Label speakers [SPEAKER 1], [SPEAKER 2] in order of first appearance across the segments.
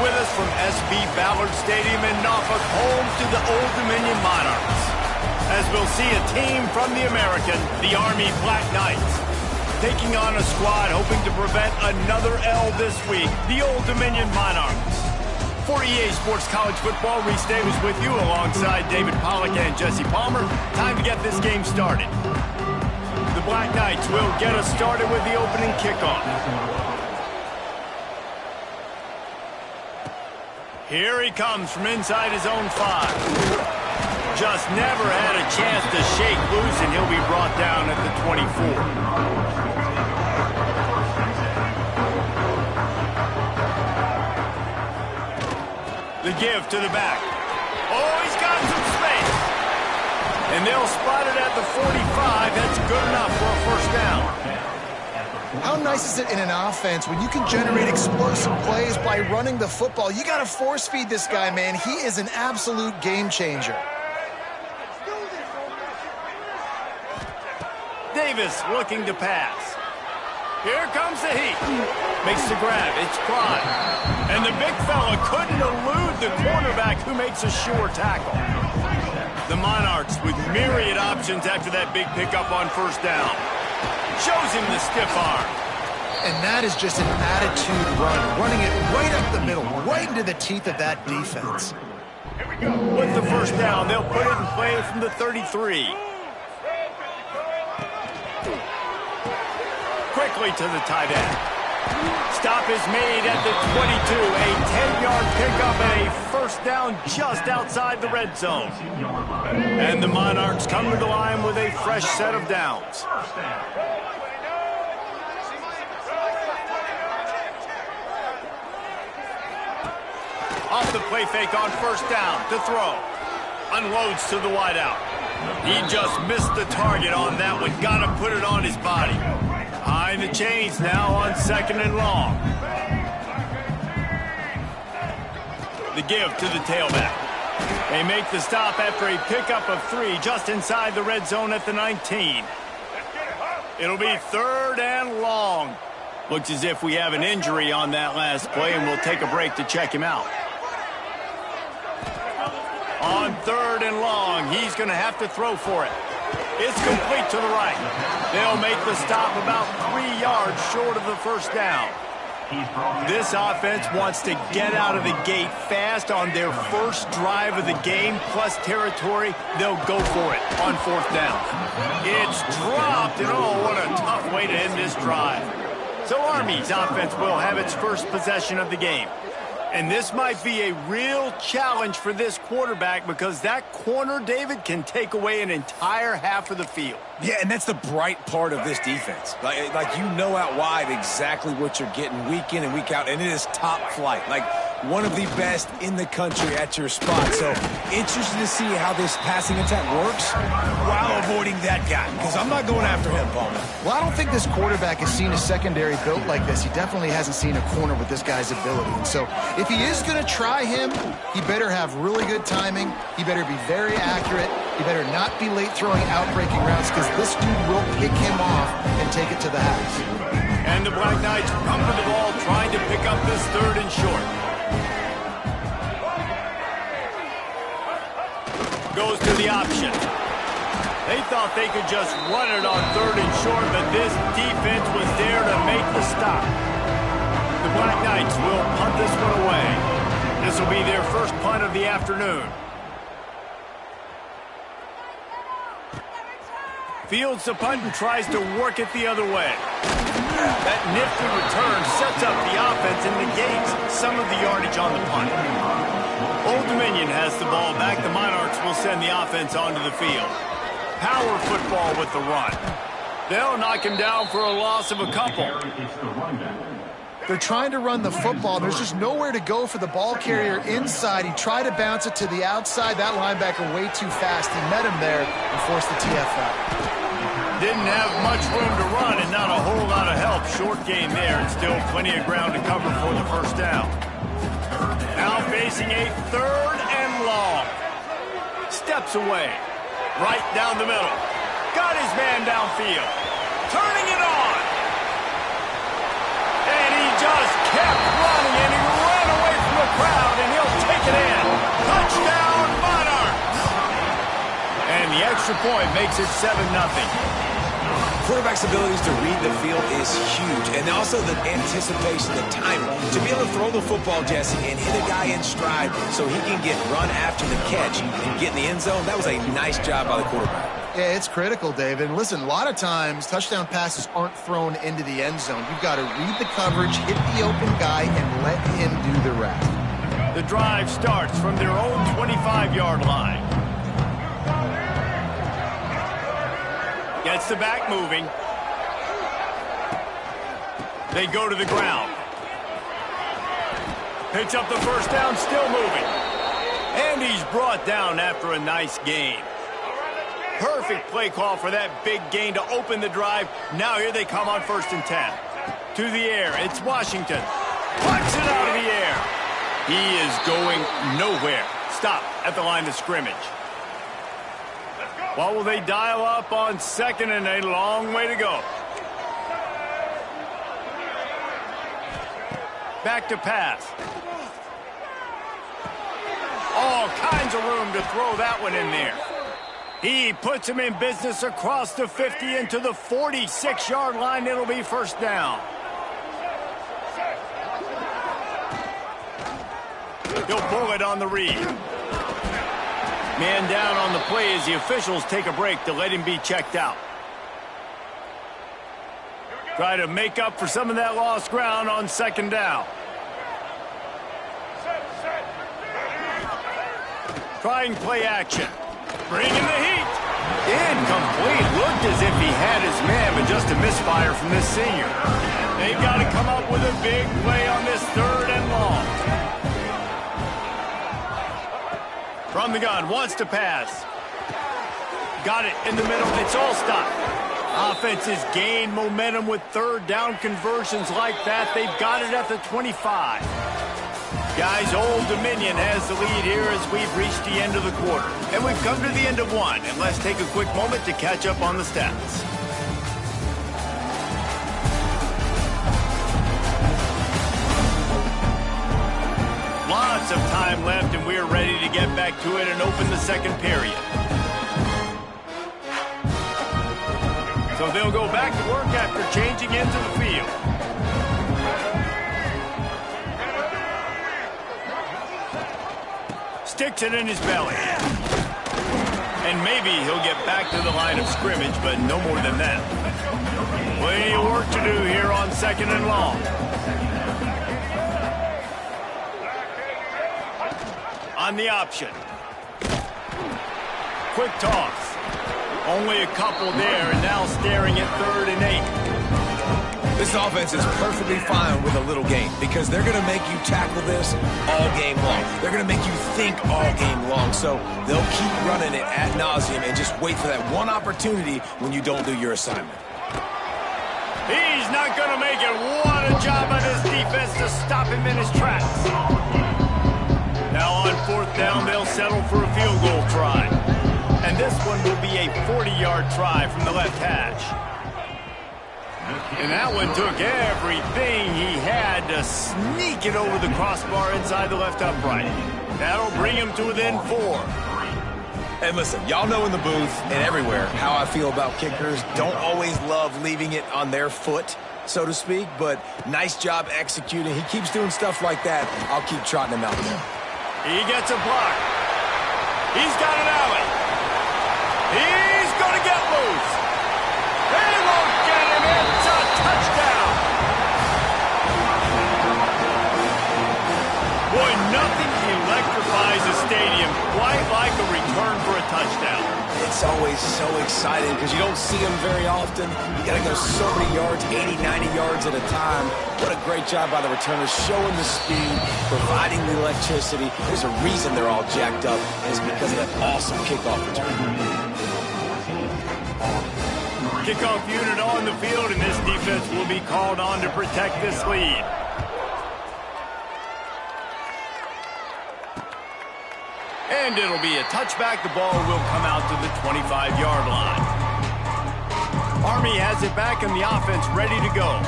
[SPEAKER 1] with us from SB Ballard Stadium in Norfolk, home to the Old Dominion Monarchs. As we'll see a team from the American, the Army Black Knights, taking on a squad hoping to prevent another L this week, the Old Dominion Monarchs. For EA Sports College Football, Reese Davis with you alongside David Pollack and Jesse Palmer. Time to get this game started. The Black Knights will get us started with the opening kickoff. Here he comes from inside his own 5. Just never had a chance to shake loose, and he'll be brought down at the 24. The give to the back. Oh, he's got some space. And they'll spot it at the 45. That's good enough for a first down.
[SPEAKER 2] How nice is it in an offense when you can generate explosive plays by running the football? You got to force feed this guy, man. He is an absolute game changer.
[SPEAKER 1] Davis looking to pass. Here comes the heat. Makes the grab. It's Prime. And the big fella couldn't elude the cornerback who makes a sure tackle. The Monarchs with myriad options after that big pickup on first down. Shows him the stiff arm.
[SPEAKER 2] And that is just an attitude run, running it right up the middle, right into the teeth of that defense.
[SPEAKER 1] With the first down, they'll put it in play from the 33. Quickly to the tight end. Stop is made at the 22. A 10-yard pickup and a first down just outside the red zone. And the Monarchs come to the line with a fresh set of downs. Off the play fake on first down to throw. Unloads to the wideout. He just missed the target on that one. Got to put it on his body. High in the chains now on second and long. The give to the tailback. They make the stop after a pickup of 3 just inside the red zone at the 19. It'll be third and long. Looks as if we have an injury on that last play, and we'll take a break to check him out. On third and long, he's going to have to throw for it. It's complete to the right. They'll make the stop about 3 yards short of the first down. This offense wants to get out of the gate fast on their first drive of the game, plus territory. They'll go for it on fourth down. It's dropped, and oh, what a tough way to end this drive. So Army's offense will have its first possession of the game. And this might be a real challenge for this quarterback because that corner, David, can take away an entire half of the field.
[SPEAKER 3] Yeah, and that's the bright part of this defense. Like you know out wide exactly what you're getting week in and week out, and it is top flight. Like one of the best in the country at your spot. So interested to see how this passing attack works while avoiding that guy, because I'm not going after him, Palmer.
[SPEAKER 2] Well, I don't think this quarterback has seen a secondary built like this. He definitely hasn't seen a corner with this guy's ability. And so if he is going to try him, he better have really good timing. He better be very accurate. He better not be late throwing out-breaking routes, because this dude will pick him off and take it to the house.
[SPEAKER 1] And the Black Knights come to the ball trying to pick up this third and short. Goes to the option. They thought they could just run it on third and short, but this defense was there to make the stop. The Black Knights will punt this one away. This will be their first punt of the afternoon. Fields the punt and tries to work it the other way. That nifty return sets up the offense and negates some of the yardage on the punt. Old Dominion has the ball back. The Monarchs will send the offense onto the field. Power football with the run. They'll knock him down for a loss of a couple.
[SPEAKER 2] They're trying to run the football. There's just nowhere to go for the ball carrier inside. He tried to bounce it to the outside. That linebacker way too fast. He met him there and forced the TFL.
[SPEAKER 1] Didn't have much room to run and not a whole lot of help. Short gain there and still plenty of ground to cover for the first down. Now facing a third and long. Steps away. Right down the middle. Got his man downfield. Turning it on. And he just kept running, and he ran away from the crowd, and he'll take it in. Touchdown, Monarchs! And the extra point makes it 7-0.
[SPEAKER 3] Quarterback's abilities to read the field is huge, and also the anticipation, the timing. To be able to throw the football, Jesse, and hit a guy in stride so he can get run after the catch and get in the end zone, that was a nice job by the quarterback.
[SPEAKER 2] Yeah, it's critical, David. And listen, a lot of times touchdown passes aren't thrown into the end zone. You've got to read the coverage, hit the open guy, and let him do the rest.
[SPEAKER 1] The drive starts from their own 25-yard line. Gets the back moving. They go to the ground. Picks up the first down, still moving. And he's brought down after a nice gain. Perfect play call for that big gain to open the drive. Now here they come on 1st and 10. To the air, it's Washington. Punts it out of the air. He is going nowhere. Stop at the line of scrimmage. What will they dial up on 2nd and a long way to go? Back to pass. All kinds of room to throw that one in there. He puts him in business across the 50 into the 46-yard line. It'll be 1st down. He'll pull it on the read. Man down on the play as the officials take a break to let him be checked out. Try to make up for some of that lost ground on 2nd down. Trying play action. Bringing the heat. Incomplete. Looked as if he had his man, but just a misfire from this senior. They've got to come up with a big play on this 3rd and long. From the gun, wants to pass. Got it in the middle. It's all stopped. Offenses gain momentum with 3rd down conversions like that. They've got it at the 25. Guys, Old Dominion has the lead here as we've reached the end of the quarter. And we've come to the end of one. And let's take a quick moment to catch up on the stats. Lots of time left, and we're ready to get back to it and open the 2nd period. So they'll go back to work after changing into the field. Sticks it in his belly. And maybe he'll get back to the line of scrimmage, but no more than that. Plenty of work to do here on 2nd and long. On the option. Quick toss. Only a couple there, and now staring at 3rd and 8.
[SPEAKER 3] This offense is perfectly fine with a little game because they're going to make you tackle this all game long. They're going to make you think all game long. So they'll keep running it ad nauseum and just wait for that one opportunity when you don't do your assignment.
[SPEAKER 1] He's not going to make it. What a job by this defense to stop him in his tracks. Now on 4th down, they'll settle for a field goal try. And this one will be a 40-yard try from the left hash. And that one took everything he had to sneak it over the crossbar inside the left upright. That'll bring him to within 4.
[SPEAKER 3] And listen, y'all know in the booth and everywhere how I feel about kickers. Don't always love leaving it on their foot, so to speak, but nice job executing. He keeps doing stuff like that. I'll keep trotting him out there.
[SPEAKER 1] He gets a block. He's got an alley. He's going to get loose. They won't get him. It's a touchdown. Boy, nothing electrifies a stadium quite like a return for a touchdown.
[SPEAKER 3] It's always so exciting because you don't see them very often. You got to go so many yards, 80, 90 yards at a time. What a great job by the returners, showing the speed, providing the electricity. There's a reason they're all jacked up, and it's because of that awesome kickoff return.
[SPEAKER 1] Kickoff unit on the field, and this defense will be called on to protect this lead. And it'll be a touchback. The ball will come out to the 25-yard line. Army has it back and the offense ready to go.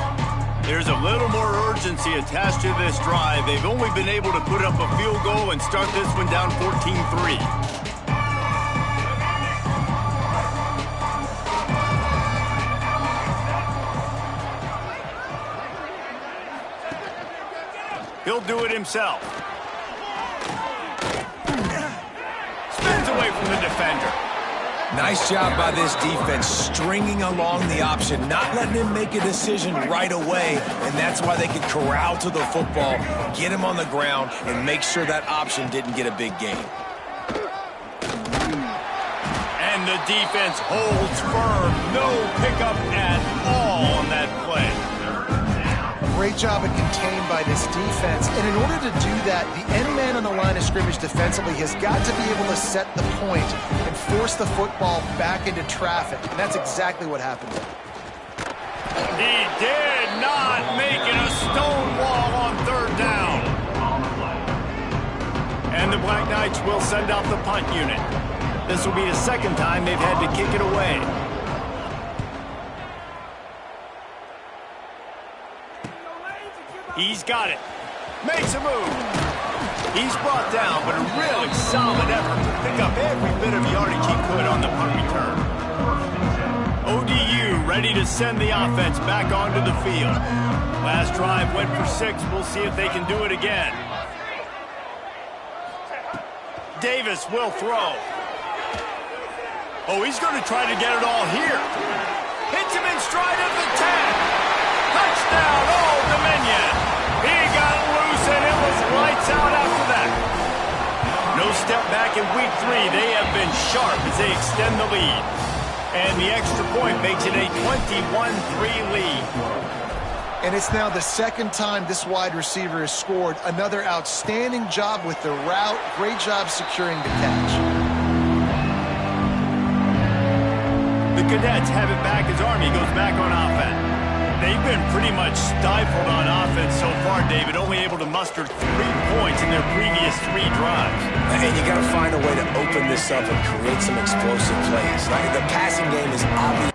[SPEAKER 1] There's a little more urgency attached to this drive. They've only been able to put up a field goal and start this one down 14-3. He'll do it himself. Spins away from the defender.
[SPEAKER 3] Nice job by this defense, stringing along the option, not letting him make a decision right away, and that's why they could corral to the football, get him on the ground, and make sure that option didn't get a big gain.
[SPEAKER 1] And the defense holds firm. No pickup at all on that play.
[SPEAKER 2] Great job of contained by this defense. And in order to do that, the end man on the line of scrimmage defensively has got to be able to set the point and force the football back into traffic. And that's exactly what happened.
[SPEAKER 1] He did not make it a stone wall on third down. And the Black Knights will send out the punt unit. This will be the second time they've had to kick it away. He's got it. Makes a move. He's brought down, but a really solid effort to pick up every bit of yardage he could on the punt return. ODU ready to send the offense back onto the field. Last drive went for 6. We'll see if they can do it again. Davis will throw. Oh, he's going to try to get it all here. Hits him in stride of the 10. Touchdown, Old Dominion. He got loose, and it was lights out after that. No step back in week 3. They have been sharp as they extend the lead. And the extra point makes it a 21-3 lead.
[SPEAKER 2] And it's now the second time this wide receiver has scored. Another outstanding job with the route. Great job securing the catch.
[SPEAKER 1] The Cadets have it back as Army goes back on offense. They've been pretty much stifled on offense so far, David, only able to muster 3 points in their previous 3 drives.
[SPEAKER 3] And you got to find a way to open this up and create some explosive plays. Like the passing game is obvious.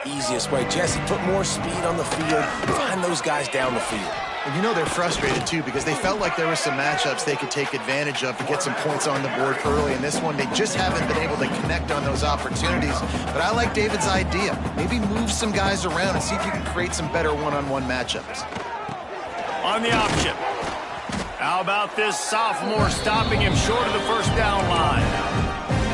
[SPEAKER 3] Easiest way. Jesse, put more speed on the field. Find those guys down the field.
[SPEAKER 2] And you know they're frustrated, too, because they felt like there were some matchups they could take advantage of to get some points on the board early. In this one, they just haven't been able to connect on those opportunities. But I like David's idea. Maybe move some guys around and see if you can create some better one-on-one matchups.
[SPEAKER 1] On the option. How about this sophomore stopping him short of the first down line?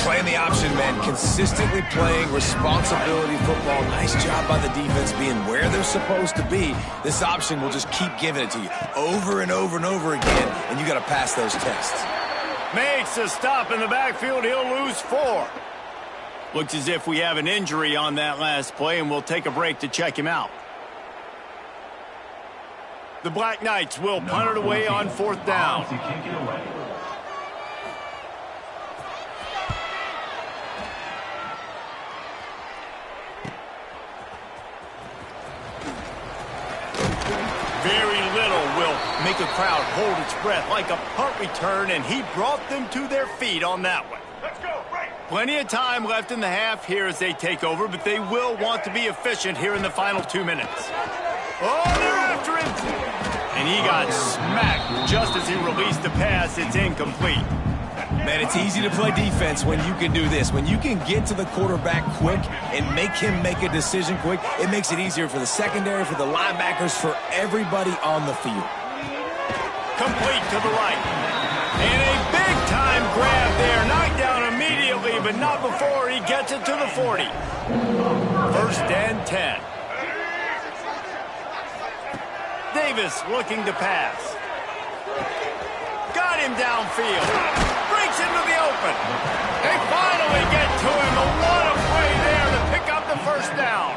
[SPEAKER 3] Playing the option, man. Consistently playing responsibility football. Nice job by the defense being where they're supposed to be. This option will just keep giving it to you over and over and over again, and you got to pass those tests.
[SPEAKER 1] Makes a stop in the backfield. He'll lose 4. Looks as if we have an injury on that last play, and we'll take a break to check him out. The Black Knights will punt it away on 4th down. Very little will make a crowd hold its breath like a punt return, and he brought them to their feet on that one. Let's go, right. Plenty of time left in the half here as they take over, but they will want to be efficient here in the final 2 minutes. Oh, they're after him. And he got smacked just as he released the pass. It's incomplete.
[SPEAKER 3] Man, it's easy to play defense when you can do this. When you can get to the quarterback quick and make him make a decision quick, it makes it easier for the secondary, for the linebackers, for everybody on the field.
[SPEAKER 1] Complete to the right. And a big-time grab there. Knocked down immediately, but not before he gets it to the 40. First and 10. Davis looking to pass. Got him downfield. Breaks into the open. They finally get to him. A lot of play there to pick up the first down.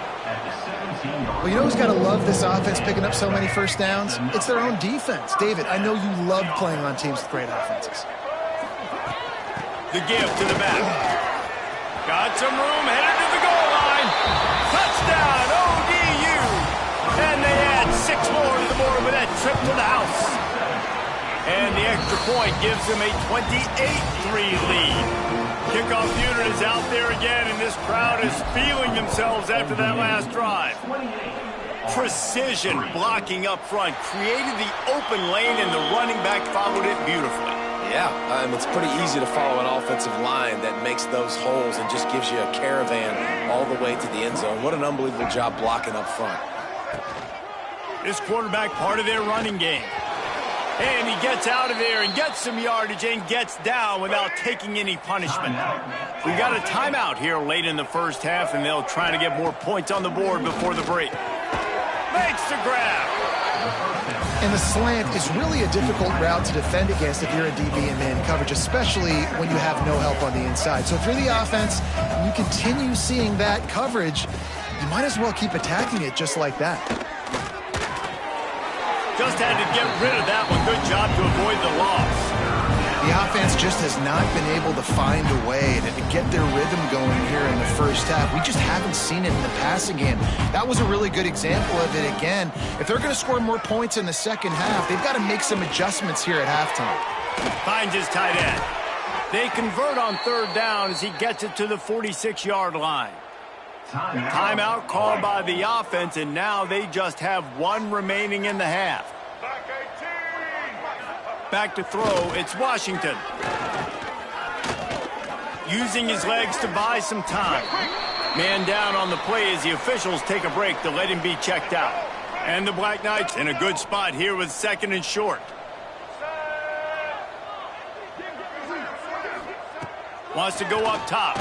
[SPEAKER 2] Well, you know who's got to love this offense picking up so many first downs? It's their own defense. David, I know you love playing on teams with great offenses.
[SPEAKER 1] The give to the back. Got some room, headed to the goal line. Touchdown, ODU. And they add 6 more to the board with that trip to the house. And the extra point gives them a 28-3 lead. Kickoff unit is out there again, and this crowd is feeling themselves after that last drive. Precision blocking up front created the open lane, and the running back followed it beautifully.
[SPEAKER 3] Yeah, it's pretty easy to follow an offensive line that makes those holes and just gives you a caravan all the way to the end zone. What an unbelievable job blocking up front.
[SPEAKER 1] This quarterback part of their running game. And he gets out of there and gets some yardage and gets down without taking any punishment. We got a timeout here late in the first half, and they'll try to get more points on the board before the break. Makes the grab.
[SPEAKER 2] And the slant is really a difficult route to defend against if you're a DB in man coverage, especially when you have no help on the inside. So if you're the offense and you continue seeing that coverage, you might as well keep attacking it just like that.
[SPEAKER 1] Just had to get rid of that one. Good job to avoid the loss.
[SPEAKER 2] The offense just has not been able to find a way to get their rhythm going here in the first half. We just haven't seen it in the passing game. That was a really good example of it again. If they're going to score more points in the second half, they've got to make some adjustments here at halftime.
[SPEAKER 1] Finds his tight end. They convert on third down as he gets it to the 46-yard line. Timeout called by the offense, and now they just have 1 remaining in the half. Back to throw, it's Washington. Using his legs to buy some time. Man down on the play as the officials take a break to let him be checked out. And the Black Knights in a good spot here with 2nd and short. Wants to go up top.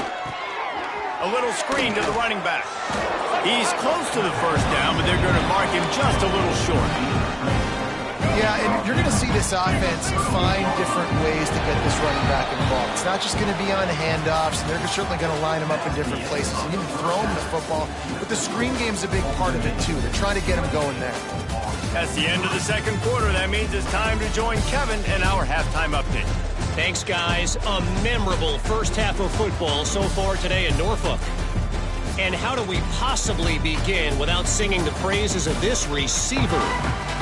[SPEAKER 1] A little screen to the running back. He's close to the first down, but they're going to mark him just a little short.
[SPEAKER 2] Yeah, and you're going to see this offense find different ways to get this running back involved. It's not just going to be on handoffs, and they're certainly going to line him up in different places and even throw him the football. But the screen game's a big part of it, too. They're trying to get him going there.
[SPEAKER 1] That's the end of the second quarter. That means it's time to join Kevin in our halftime update.
[SPEAKER 4] Thanks, guys. A memorable first half of football so far today in Norfolk. And how do we possibly begin without singing the praises of this receiver?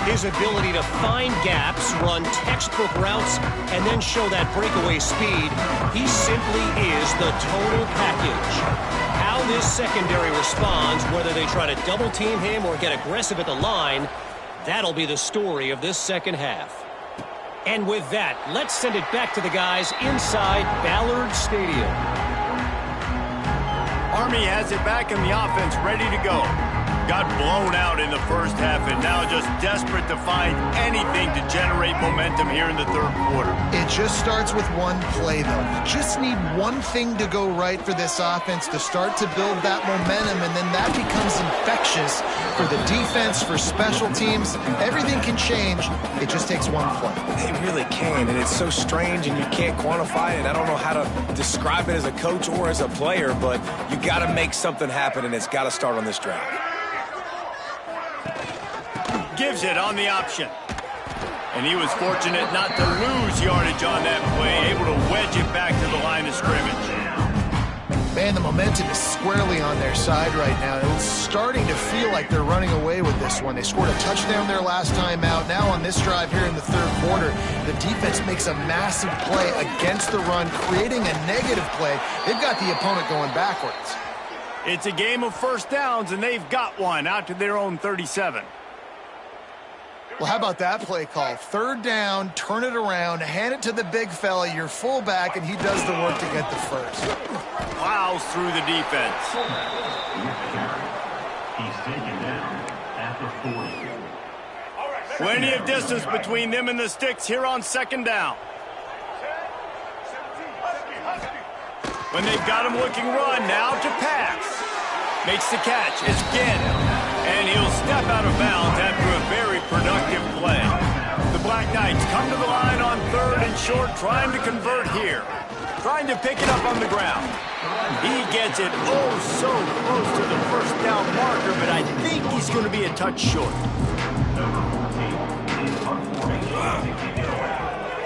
[SPEAKER 4] His ability to find gaps, run textbook routes, and then show that breakaway speed. He simply is the total package. How this secondary responds, whether they try to double team him or get aggressive at the line, that'll be the story of this second half. And with that, let's send it back to the guys inside Ballard Stadium.
[SPEAKER 1] Army has it back in the offense, ready to go. Got blown out in the first half and now just desperate to find anything to generate momentum here in the third quarter.
[SPEAKER 2] It just starts with one play, though. You just need one thing to go right for this offense to start to build that momentum, and then that becomes infectious for the defense, for special teams. Everything can change. It just takes one play.
[SPEAKER 3] It really can, and it's so strange, and you can't quantify it. I don't know how to describe it as a coach or as a player, but you got to make something happen, and it's got to start on this drive.
[SPEAKER 1] Gives it on the option. And he was fortunate not to lose yardage on that play, able to wedge it back to the line of scrimmage.
[SPEAKER 2] Man, the momentum is squarely on their side right now. It's starting to feel like they're running away with this one. They scored a touchdown their last time out. Now on this drive here in the third quarter, the defense makes a massive play against the run, creating a negative play. They've got the opponent going backwards.
[SPEAKER 1] It's a game of first downs, and they've got one out to their own 37.
[SPEAKER 2] Well, how about that play call? Third down, turn it around, hand it to the big fella, your fullback, and he does the work to get the first.
[SPEAKER 1] Plows through the defense.
[SPEAKER 5] He's taken down at the 40.
[SPEAKER 1] Plenty of distance between them and the sticks here on second down. When they've got him looking run, now to pass. Makes the catch. It's Ginn. And he'll step out of bounds after a very productive play. The Black Knights come to the line on 3rd and short, trying to convert here. Trying to pick it up on the ground. He gets it so close to the first down marker, but I think he's going to be a touch short.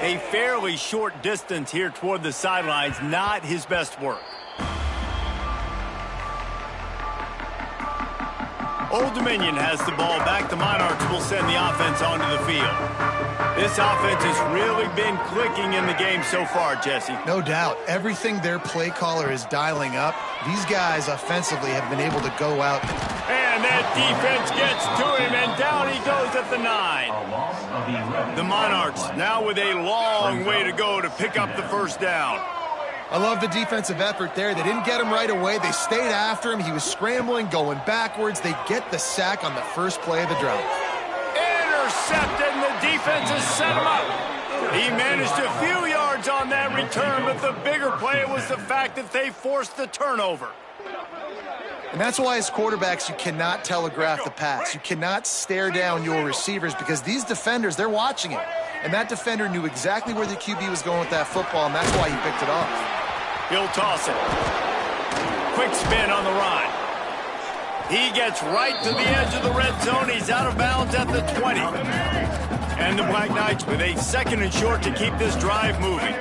[SPEAKER 1] A fairly short distance here toward the sidelines, not his best work. Old Dominion has the ball back. The Monarchs will send the offense onto the field. This offense has really been clicking in the game so far, Jesse.
[SPEAKER 2] No doubt. Everything their play caller is dialing up, these guys offensively have been able to go out.
[SPEAKER 1] And that defense gets to him, and down he goes at the 9. The Monarchs now with a long way to go to pick up the first down.
[SPEAKER 2] I love the defensive effort there. They didn't get him right away. They stayed after him. He was scrambling, going backwards. They get the sack on the first play of the drive.
[SPEAKER 1] Intercepted, and the defense has set him up. He managed a few yards on that return, but the bigger play was the fact that they forced the turnover.
[SPEAKER 2] And that's why as quarterbacks, you cannot telegraph the pass. You cannot stare down your receivers because these defenders, they're watching it. And that defender knew exactly where the QB was going with that football, and that's why he picked it off.
[SPEAKER 1] He'll toss it. Quick spin on the run. He gets right to the edge of the red zone. He's out of bounds at the 20. And the Black Knights with a 2nd and short to keep this drive moving.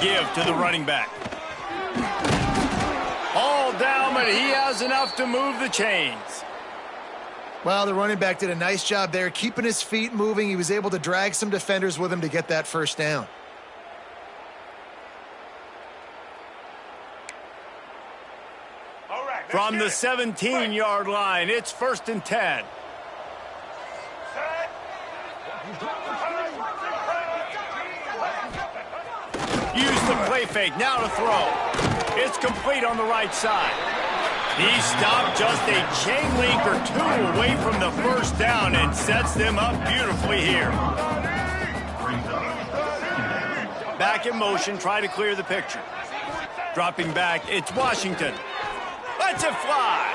[SPEAKER 1] Give to the running back. All down, but he has enough to move the chains.
[SPEAKER 2] Well, the running back did a nice job there, keeping his feet moving. He was able to drag some defenders with him to get that first down.
[SPEAKER 1] From the 17-yard line, it's 1st and 10. Use the play fake, now to throw. It's complete on the right side. He stopped just a chain link or 2 away from the first down and sets them up beautifully here. Back in motion, try to clear the picture. Dropping back, it's Washington. Lets it fly.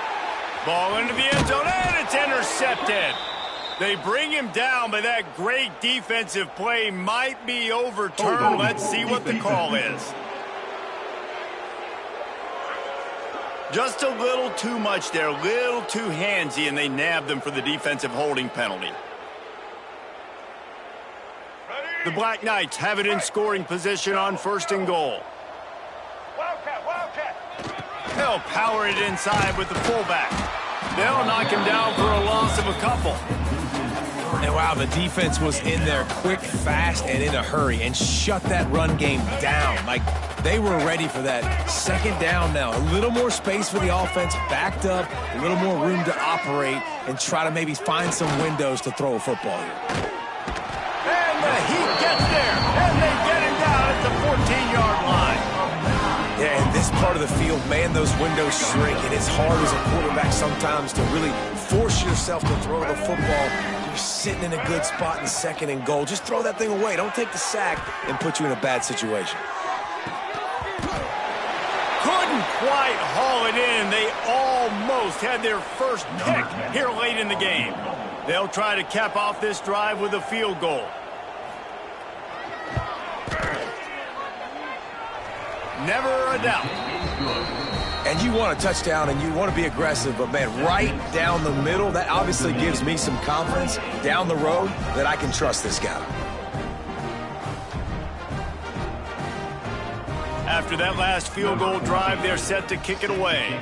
[SPEAKER 1] Ball into the end zone, and it's intercepted. They bring him down, but that great defensive play might be overturned. Let's see what the call is. Just a little too much there, a little too handsy, and they nabbed them for the defensive holding penalty. The Black Knights have it in scoring position on 1st and goal. They'll power it inside with the fullback. They'll knock him down for a loss of a couple.
[SPEAKER 3] And wow, the defense was in there quick, fast, and in a hurry and shut that run game down. Like, they were ready for that 2nd down now. A little more space for the offense, backed up, a little more room to operate and try to maybe find some windows to throw a football here.
[SPEAKER 1] And the Heat gets there, and they get him down at the 14-yard line.
[SPEAKER 3] Yeah, in this part of the field, man, those windows shrink, and it's hard as a quarterback sometimes to really force yourself to throw the football. You're sitting in a good spot in 2nd and goal. Just throw that thing away. Don't take the sack and put you in a bad situation.
[SPEAKER 1] Couldn't quite haul it in. They almost had their first pick here late in the game. They'll try to cap off this drive with a field goal. Never a doubt.
[SPEAKER 3] And you want a touchdown and you want to be aggressive, but man, right down the middle, that obviously gives me some confidence down the road that I can trust this guy.
[SPEAKER 1] After that last field goal drive, they're set to kick it away.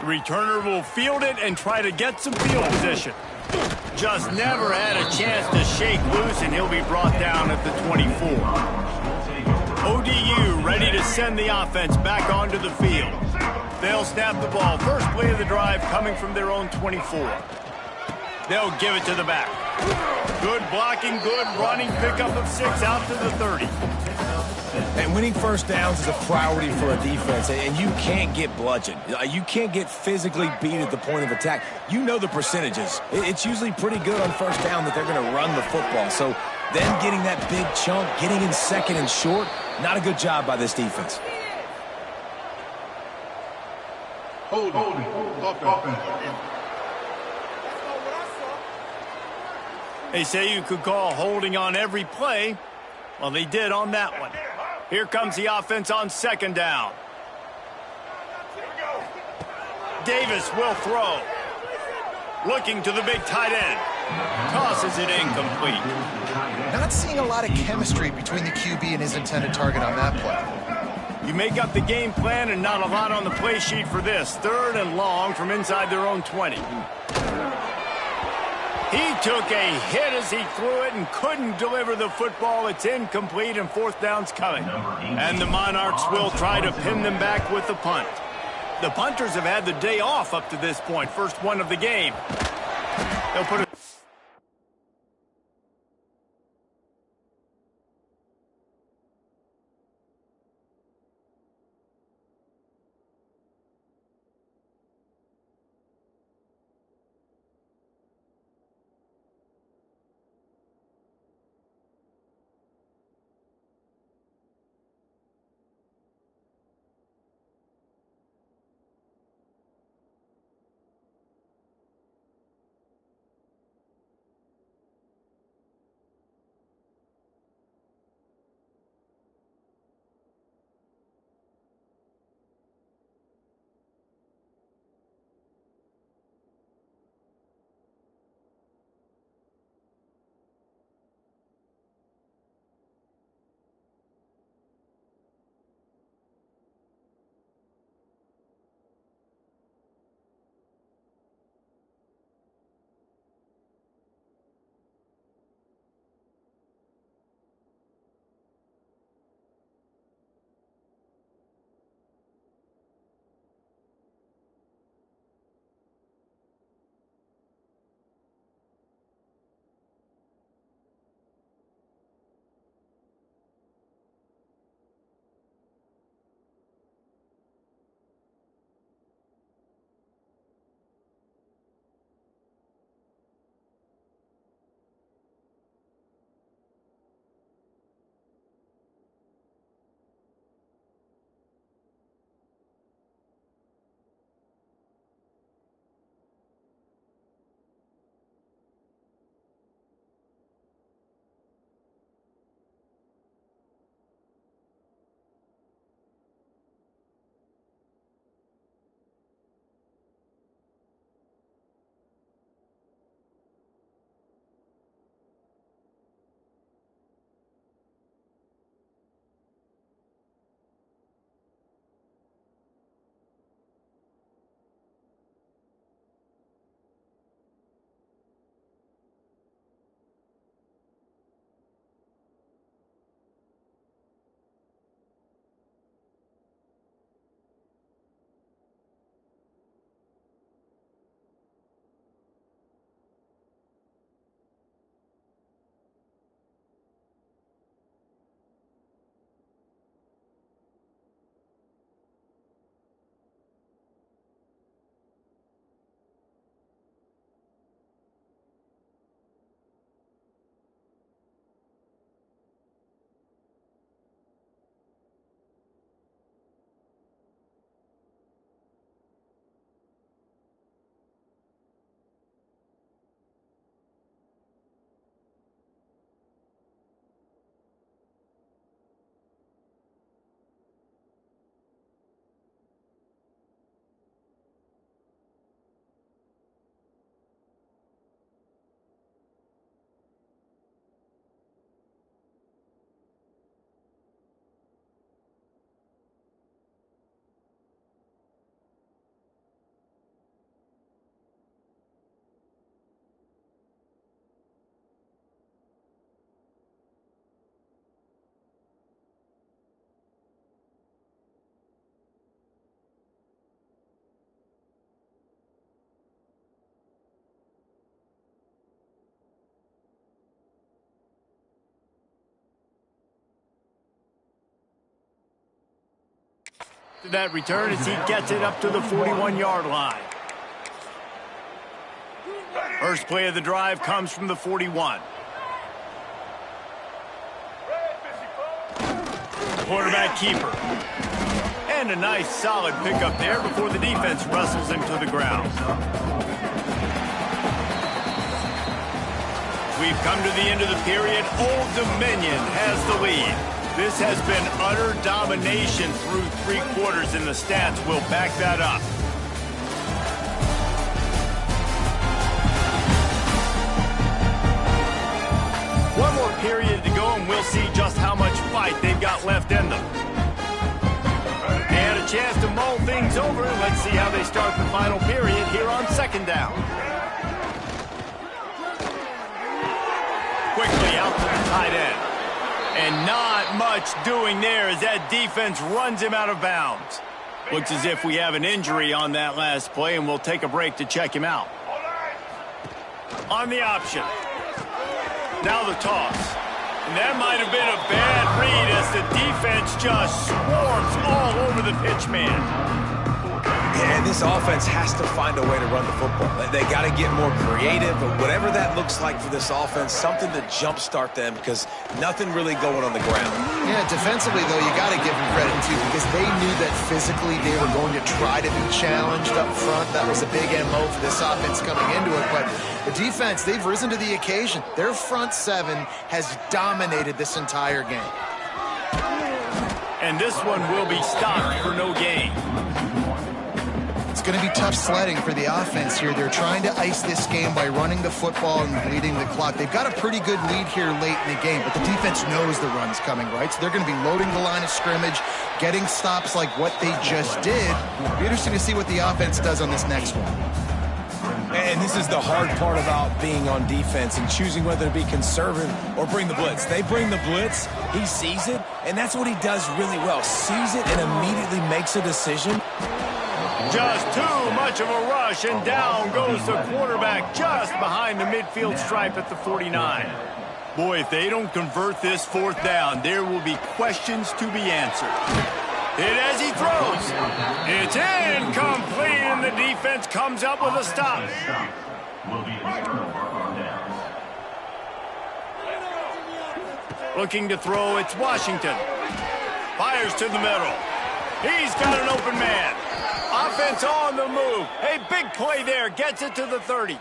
[SPEAKER 1] The returner will field it and try to get some field position. Just never had a chance to shake loose, and he'll be brought down at the 24. ODU ready to send the offense back onto the field. They'll snap the ball. First play of the drive coming from their own 24. They'll give it to the back. Good blocking, good running, pickup of 6 out to the 30.
[SPEAKER 3] And winning first downs is a priority for a defense, and you can't get bludgeoned. You can't get physically beat at the point of attack. You know the percentages. It's usually pretty good on first down that they're going to run the football. So them getting that big chunk, getting in second and short, not a good job by this defense.
[SPEAKER 6] Hold offense.
[SPEAKER 1] They say you could call holding on every play. Well, they did on that one. Here comes the offense on second down. Davis will throw. Looking to the big tight end. Tosses it incomplete.
[SPEAKER 2] Not seeing a lot of chemistry between the QB and his intended target on that play.
[SPEAKER 1] You make up the game plan and not a lot on the play sheet for this. 3rd and long from inside their own 20. He took a hit as he threw it and couldn't deliver the football. It's incomplete and 4th down's coming. And the Monarchs will try to pin them back with the punt. The punters have had the day off up to this point. First one of the game. They'll put it. That return as he gets it up to the 41-yard line. First play of the drive comes from the 41. Quarterback keeper. And a nice solid pickup there before the defense wrestles him to the ground. We've come to the end of the period. Old Dominion has the lead. This has been utter domination through 3 quarters, and the stats will back that up. One more period to go, and we'll see just how much fight they've got left in them. They had a chance to mull things over. Let's see how they start the final period here on 2nd down. Quickly out to the tight end. And not much doing there as that defense runs him out of bounds. Looks as if we have an injury on that last play, and we'll take a break to check him out. On the option. Now the toss. And that might have been a bad read as the defense just swarms all over the pitch man.
[SPEAKER 3] And this offense has to find a way to run the football. They got to get more creative, but whatever that looks like for this offense, something to jumpstart them because nothing really going on the ground.
[SPEAKER 2] Yeah, defensively, though, you got to give them credit, too, because they knew that physically they were going to try to be challenged up front. That was a big MO for this offense coming into it, but the defense, they've risen to the occasion. Their front 7 has dominated this entire game.
[SPEAKER 1] And this one will be stopped for no gain.
[SPEAKER 2] It's going to be tough sledding for the offense here. They're trying to ice this game by running the football and bleeding the clock. They've got a pretty good lead here late in the game, but the defense knows the run's coming, right? So they're going to be loading the line of scrimmage, getting stops like what they just did. It'll be interesting to see what the offense does on this next one.
[SPEAKER 3] And this is the hard part about being on defense and choosing whether to be conservative or bring the blitz. They bring the blitz, he sees it, and that's what he does really well. Sees it and immediately makes a decision.
[SPEAKER 1] Just too much of a rush, and down goes the quarterback just behind the midfield stripe at the 49. Boy, if they don't convert this 4th down, there will be questions to be answered. Hit as he throws. It's incomplete, and the defense comes up with a stop. Looking to throw, it's Washington. Fires to the middle. He's got an open man. Offense on the move. A big play there. Gets it to the 30.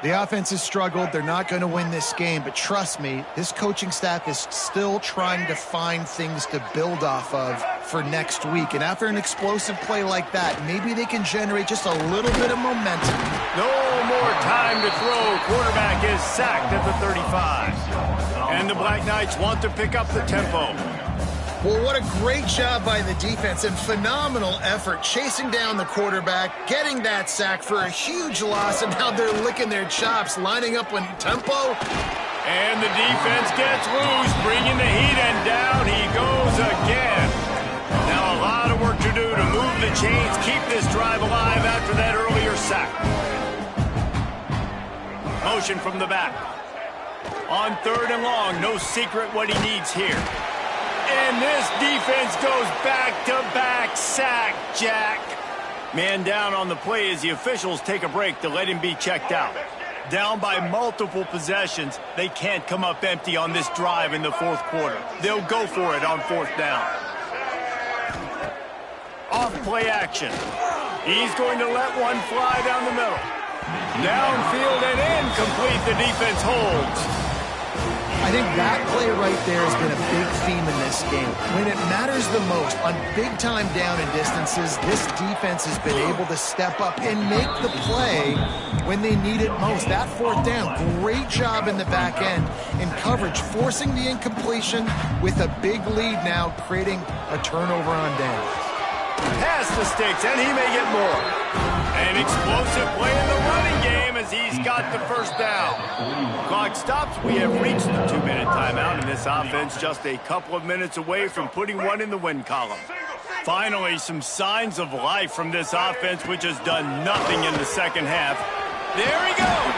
[SPEAKER 2] The offense has struggled. They're not going to win this game, but trust me, this coaching staff is still trying to find things to build off of for next week. And after an explosive play like that, maybe they can generate just a little bit of momentum.
[SPEAKER 1] No more time to throw. Quarterback is sacked at the 35. And the Black Knights want to pick up the tempo.
[SPEAKER 2] Well, what a great job by the defense and phenomenal effort chasing down the quarterback, getting that sack for a huge loss, and now they're licking their chops, lining up on tempo.
[SPEAKER 1] And the defense gets loose, bringing the heat, and down he goes again. Now a lot of work to do to move the chains, keep this drive alive after that earlier sack. Motion from the back. On 3rd and long, no secret what he needs here. And this defense goes back-to-back sack, Jack. Man down on the play as the officials take a break to let him be checked out. Down by multiple possessions, they can't come up empty on this drive in the 4th quarter. They'll go for it on 4th down. Off play action. He's going to let one fly down the middle. Downfield and incomplete. The defense holds.
[SPEAKER 2] I think that play right there has been a big theme in this game. When it matters the most, on big-time down and distances, this defense has been able to step up and make the play when they need it most. That 4th down, great job in the back end in coverage, forcing the incompletion with a big lead now, creating a turnover on downs.
[SPEAKER 1] Pass the sticks, and he may get more. An explosive play in the running game as he's got the 1st down. Clock stops. We have reached the 2-minute timeout, and this offense just a couple of minutes away from putting one in the win column. Finally, some signs of life from this offense, which has done nothing in the 2nd half. There he goes.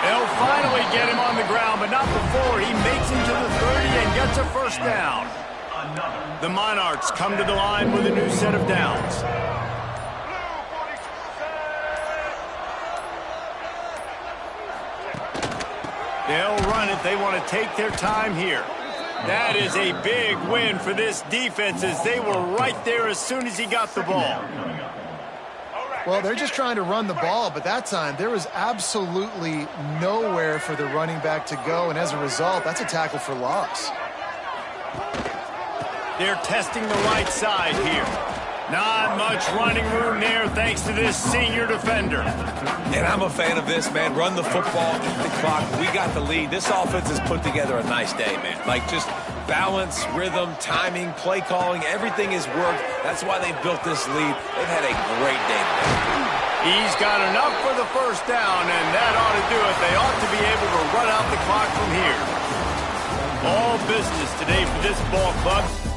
[SPEAKER 1] They'll finally get him on the ground, but not before he makes him to the 30 and gets a 1st down. The Monarchs come to the line with a new set of downs. They'll run it. They want to take their time here. That is a big win for this defense as they were right there as soon as he got the ball.
[SPEAKER 2] Well, they're just trying to run the ball, but that time there was absolutely nowhere for the running back to go, and as a result, that's a tackle for loss.
[SPEAKER 1] They're testing the right side here. Not much running room there thanks to this senior defender.
[SPEAKER 3] And I'm a fan of this, man. Run the football, eat the clock. We got the lead. This offense has put together a nice day, man. Like just balance, rhythm, timing, play calling, everything has worked. That's why they built this lead. They've had a great day today.
[SPEAKER 1] He's got enough for the first down, and that ought to do it. They ought to be able to run out the clock from here. All business today for this ball club.